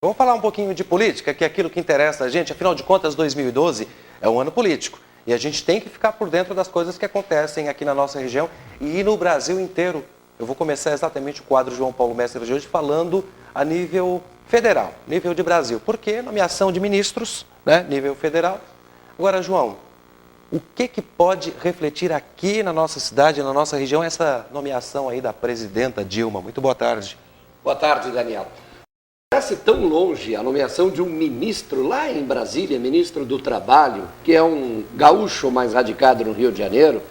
Vamos falar um pouquinho de política, que é aquilo que interessa a gente. Afinal de contas, 2012 é um ano político. E a gente tem que ficar por dentro das coisas que acontecem aqui na nossa região e no Brasil inteiro. Eu vou começar exatamente o quadro João Paulo Mestre de hoje falando a nível federal, nível de Brasil. Porque nomeação de ministros, né, nível federal. Agora, João, o que pode refletir aqui na nossa cidade, na nossa região, essa nomeação aí da presidenta Dilma? Muito boa tarde. Boa tarde, Daniel. Parece tão longe a nomeação de um ministro lá em Brasília, ministro do Trabalho, que é um gaúcho mais radicado no Rio de Janeiro.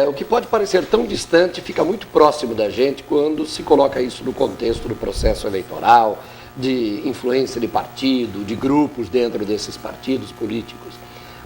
O que pode parecer tão distante fica muito próximo da gente quando se coloca isso no contexto do processo eleitoral, de influência de partido, de grupos dentro desses partidos políticos.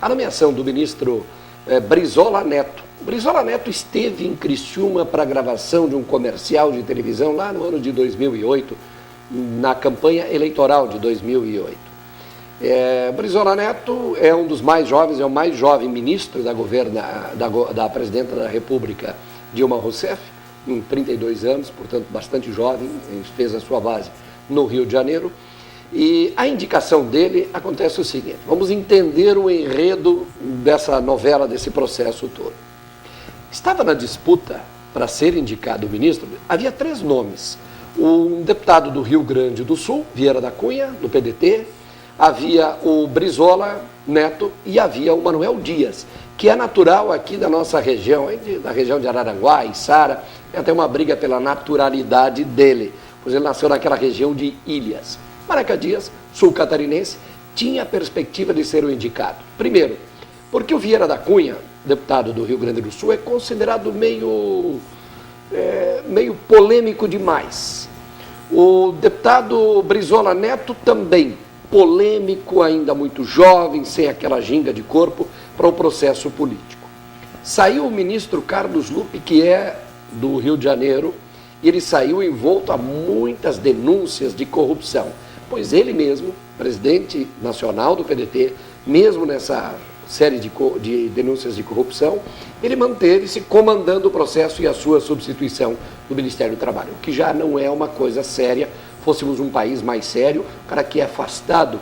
A nomeação do ministro Brizola Neto. Brizola Neto esteve em Criciúma para a gravação de um comercial de televisão lá no ano de 2008, na campanha eleitoral de 2008. Brizola Neto é um dos mais jovens, é o mais jovem ministro da presidenta da República, Dilma Rousseff, em 32 anos, portanto bastante jovem, fez a sua base no Rio de Janeiro. E a indicação dele acontece o seguinte: vamos entender o enredo dessa novela, desse processo todo. Estava na disputa para ser indicado o ministro, havia 3 nomes. Um deputado do Rio Grande do Sul, Vieira da Cunha, do PDT, havia o Brizola Neto e havia o Manuel Dias, que é natural aqui da nossa região, da região de Araranguá, Içara, tem até uma briga pela naturalidade dele, pois ele nasceu naquela região de Ilhas. Maraca Dias, sul-catarinense, tinha a perspectiva de ser o indicado. Primeiro, porque o Vieira da Cunha, deputado do Rio Grande do Sul, é considerado meio polêmico demais. O deputado Brizola Neto também, polêmico, ainda muito jovem, sem aquela ginga de corpo para o processo político. Saiu o ministro Carlos Lupe, que é do Rio de Janeiro, e ele saiu envolto a muitas denúncias de corrupção, pois ele mesmo, presidente nacional do PDT, mesmo nessa série de denúncias de corrupção, ele manteve-se comandando o processo e a sua substituição no Ministério do Trabalho, o que já não é uma coisa séria. Fôssemos um país mais sério, o cara que é afastado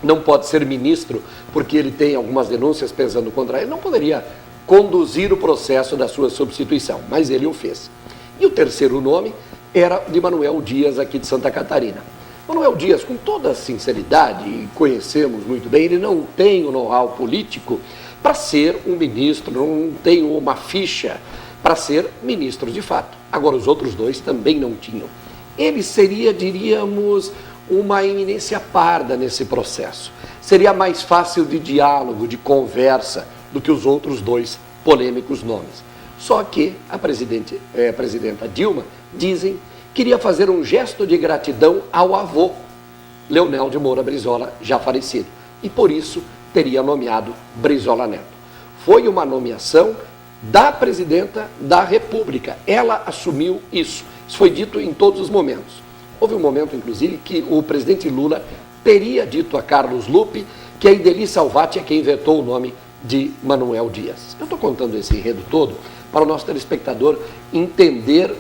não pode ser ministro porque ele tem algumas denúncias pesando contra ele, não poderia conduzir o processo da sua substituição, mas ele o fez. E o terceiro nome era de Manuel Dias, aqui de Santa Catarina. Manuel Dias, com toda a sinceridade, e conhecemos muito bem, ele não tem o know-how político para ser um ministro, não tem uma ficha para ser ministro de fato. Agora, os outros 2 também não tinham. Ele seria, diríamos, uma eminência parda nesse processo. Seria mais fácil de diálogo, de conversa, do que os outros 2 polêmicos nomes. Só que a presidenta Dilma, dizem, queria fazer um gesto de gratidão ao avô, Leonel de Moura Brizola, já falecido. E por isso teria nomeado Brizola Neto. Foi uma nomeação da presidenta da República. Ela assumiu isso. Isso foi dito em todos os momentos. Houve um momento, inclusive, que o presidente Lula teria dito a Carlos Lupe que a Ideli Salvati é quem vetou o nome de Manuel Dias. Eu estou contando esse enredo todo para o nosso telespectador entender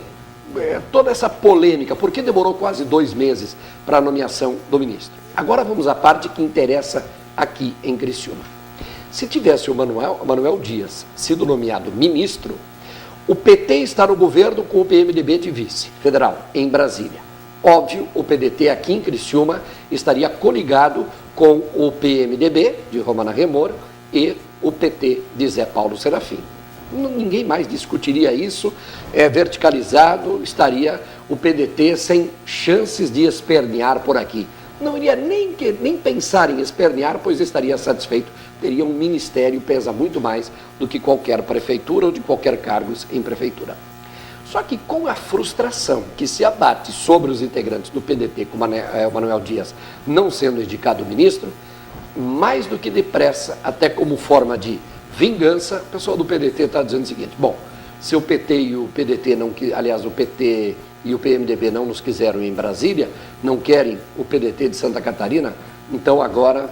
toda essa polêmica, porque demorou quase 2 meses para a nomeação do ministro. Agora vamos à parte que interessa aqui em Criciúma. Se tivesse o Manuel Dias sido nomeado ministro, o PT está no governo com o PMDB de vice federal, em Brasília. Óbvio, o PDT aqui em Criciúma estaria coligado com o PMDB de Romana Remor e o PT de Zé Paulo Serafim. Ninguém mais discutiria isso, verticalizado, estaria o PDT sem chances de espernear por aqui. Não iria nem pensar em espernear, pois estaria satisfeito, teria um ministério, pesa muito mais do que qualquer prefeitura ou de qualquer cargos em prefeitura. Só que com a frustração que se abate sobre os integrantes do PDT, com o Manuel Dias não sendo indicado ministro, mais do que depressa, até como forma de vingança, o pessoal do PDT está dizendo o seguinte: bom, se o PT e o PDT não, aliás, o PT e o PMDB não nos quiseram em Brasília, não querem o PDT de Santa Catarina, então agora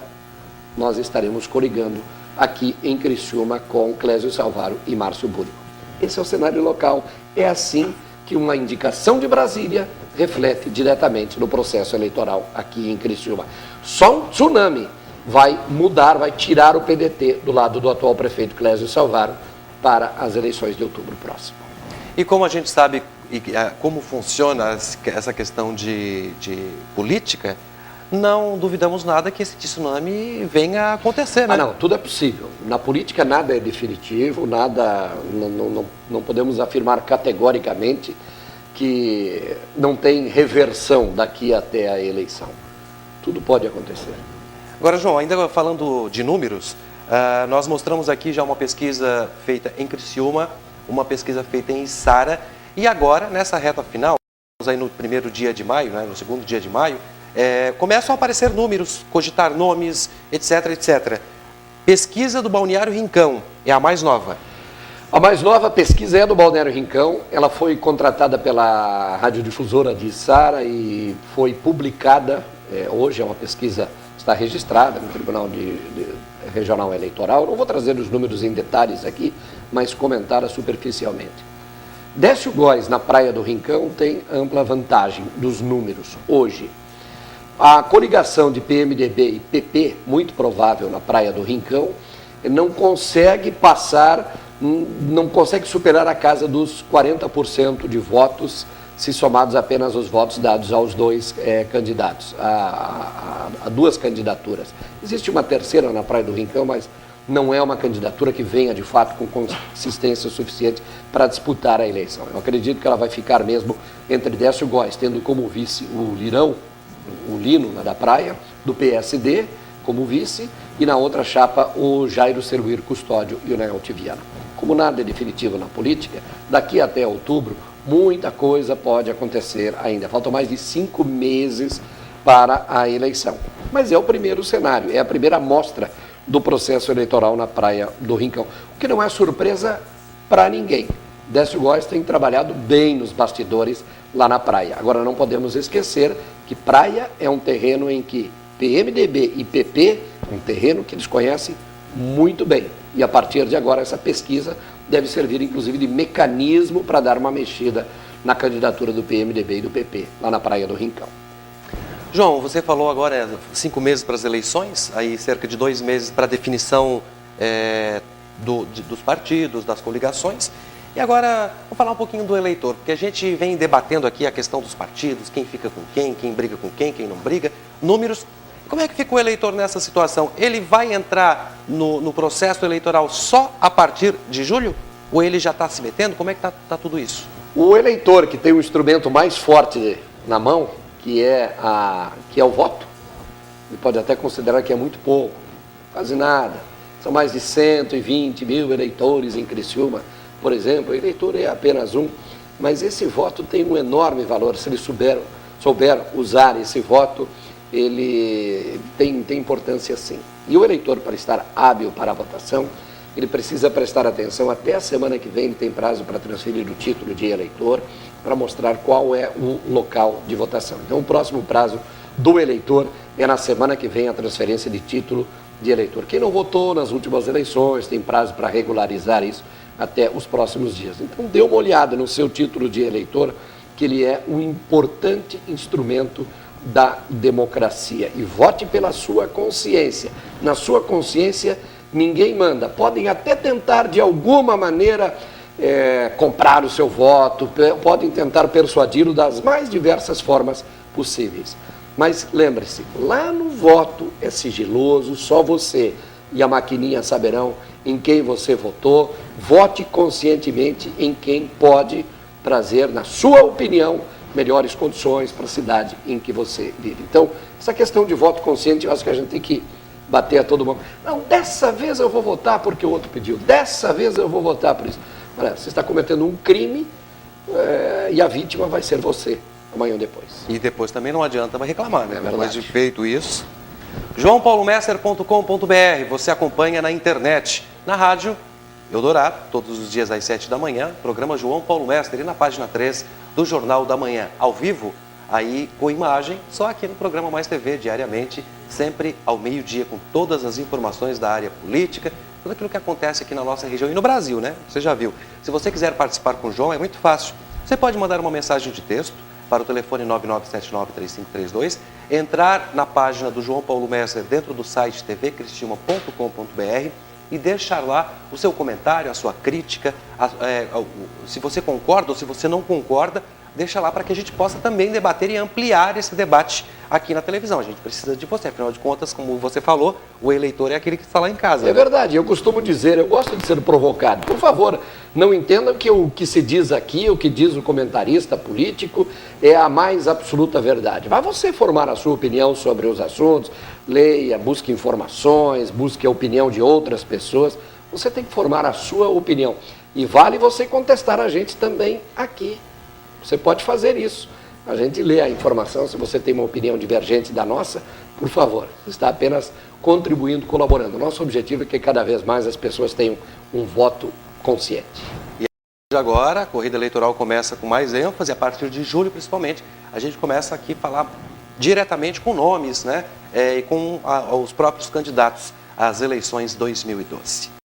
nós estaremos coligando aqui em Criciúma com Clésio Salvaro e Márcio Búrigo. Esse é o cenário local, é assim que uma indicação de Brasília reflete diretamente no processo eleitoral aqui em Criciúma. Só um tsunami vai mudar, vai tirar o PDT do lado do atual prefeito Clésio Salvaro para as eleições de outubro próximo. E como a gente sabe como funciona essa questão de política, não duvidamos nada que esse tsunami venha a acontecer, né? Não, tudo é possível. Na política nada é definitivo, não podemos afirmar categoricamente que não tem reversão daqui até a eleição. Tudo pode acontecer. Agora, João, ainda falando de números, nós mostramos aqui já uma pesquisa feita em Criciúma, uma pesquisa feita em Içara, e agora, nessa reta final, aí no primeiro dia de maio, né, no segundo dia de maio, começam a aparecer números, cogitar nomes, etc, etc. Pesquisa do Balneário Rincão é a mais nova. A mais nova pesquisa é do Balneário Rincão, ela foi contratada pela radiodifusora de Içara e foi publicada, hoje é uma pesquisa, está registrada no Tribunal Regional Eleitoral. Não vou trazer os números em detalhes aqui, mas comentar superficialmente. Décio Góes, na Praia do Rincão, tem ampla vantagem dos números hoje. A coligação de PMDB e PP, muito provável na Praia do Rincão, não consegue superar a casa dos 40% de votos, se somados apenas os votos dados aos dois candidatos, a duas candidaturas. Existe uma terceira na Praia do Rincão, mas não é uma candidatura que venha, de fato, com consistência suficiente para disputar a eleição. Eu acredito que ela vai ficar mesmo entre Décio Góes, tendo como vice o Lino, da Praia, do PSD, como vice, e na outra chapa o Jairo Seruir Custódio e o Nelti Viana. Como nada é definitivo na política, daqui até outubro, muita coisa pode acontecer ainda. Faltam mais de 5 meses para a eleição. Mas é o primeiro cenário, é a primeira amostra do processo eleitoral na Praia do Rincão, o que não é surpresa para ninguém. Décio Góes tem trabalhado bem nos bastidores lá na praia. Agora, não podemos esquecer que praia é um terreno em que PMDB e PP, um terreno que eles conhecem muito bem. E a partir de agora, essa pesquisa deve servir, inclusive, de mecanismo para dar uma mexida na candidatura do PMDB e do PP, lá na Praia do Rincão. João, você falou agora 5 meses para as eleições, aí cerca de 2 meses para a definição dos partidos, das coligações. E agora, vamos falar um pouquinho do eleitor, porque a gente vem debatendo aqui a questão dos partidos, quem fica com quem briga com quem não briga, números. Como é que fica o eleitor nessa situação? Ele vai entrar no processo eleitoral só a partir de julho? Ou ele já está se metendo? Como é que está tudo isso? O eleitor que tem o instrumento mais forte na mão, que é o voto, ele pode até considerar que é muito pouco, quase nada. São mais de 120 mil eleitores em Criciúma, por exemplo. O eleitor é apenas um, mas esse voto tem um enorme valor. Se ele souber usar esse voto, ele tem importância sim. E o eleitor, para estar hábil para a votação, ele precisa prestar atenção. Até a semana que vem ele tem prazo para transferir o título de eleitor, para mostrar qual é o local de votação. Então, o próximo prazo do eleitor é na semana que vem a transferência de título de eleitor. Quem não votou nas últimas eleições tem prazo para regularizar isso até os próximos dias. Então, dê uma olhada no seu título de eleitor, que ele é um importante instrumento da democracia. E vote pela sua consciência. Na sua consciência, ninguém manda. Podem até tentar, de alguma maneira, comprar o seu voto, podem tentar persuadi-lo das mais diversas formas possíveis. Mas lembre-se, lá no voto é sigiloso, só você e a maquininha saberão em quem você votou. Vote conscientemente em quem pode trazer, na sua opinião, melhores condições para a cidade em que você vive. Então, essa questão de voto consciente, eu acho que a gente tem que bater a todo mundo. Não, dessa vez eu vou votar porque o outro pediu, dessa vez eu vou votar por isso. Olha, você está cometendo um crime e a vítima vai ser você, amanhã ou depois. E depois também não adianta reclamar, né? Depois de verdade. feito isso. joaopaulomesser.com.br, você acompanha na internet, na rádio Eldorado, todos os dias às 7 da manhã, programa João Paulo Messer, e na página 3 do Jornal da Manhã, ao vivo, aí com imagem, só aqui no programa Mais TV, diariamente, sempre ao meio-dia, com todas as informações da área política, tudo aquilo que acontece aqui na nossa região e no Brasil, né? Você já viu. Se você quiser participar com o João, é muito fácil. Você pode mandar uma mensagem de texto para o telefone 9979-3532, entrar na página do João Paulo Messer dentro do site tvcristilma.com.br e deixar lá o seu comentário, a sua crítica, se você concorda ou se você não concorda, deixa lá para que a gente possa também debater e ampliar esse debate aqui na televisão. A gente precisa de você, afinal de contas, como você falou, o eleitor é aquele que está lá em casa. É verdade, eu costumo dizer, eu gosto de ser provocado. Por favor, não entendam que o que se diz aqui, o que diz o comentarista político, é a mais absoluta verdade. Vá você formar a sua opinião sobre os assuntos, leia, busque informações, busque a opinião de outras pessoas. Você tem que formar a sua opinião. E vale você contestar a gente também aqui. Você pode fazer isso. A gente lê a informação, se você tem uma opinião divergente da nossa, por favor, está apenas contribuindo, colaborando. Nosso objetivo é que cada vez mais as pessoas tenham um voto consciente. E agora, a corrida eleitoral começa com mais ênfase, a partir de julho principalmente, a gente começa aqui a falar diretamente com nomes, né, e com os próprios candidatos às eleições 2012.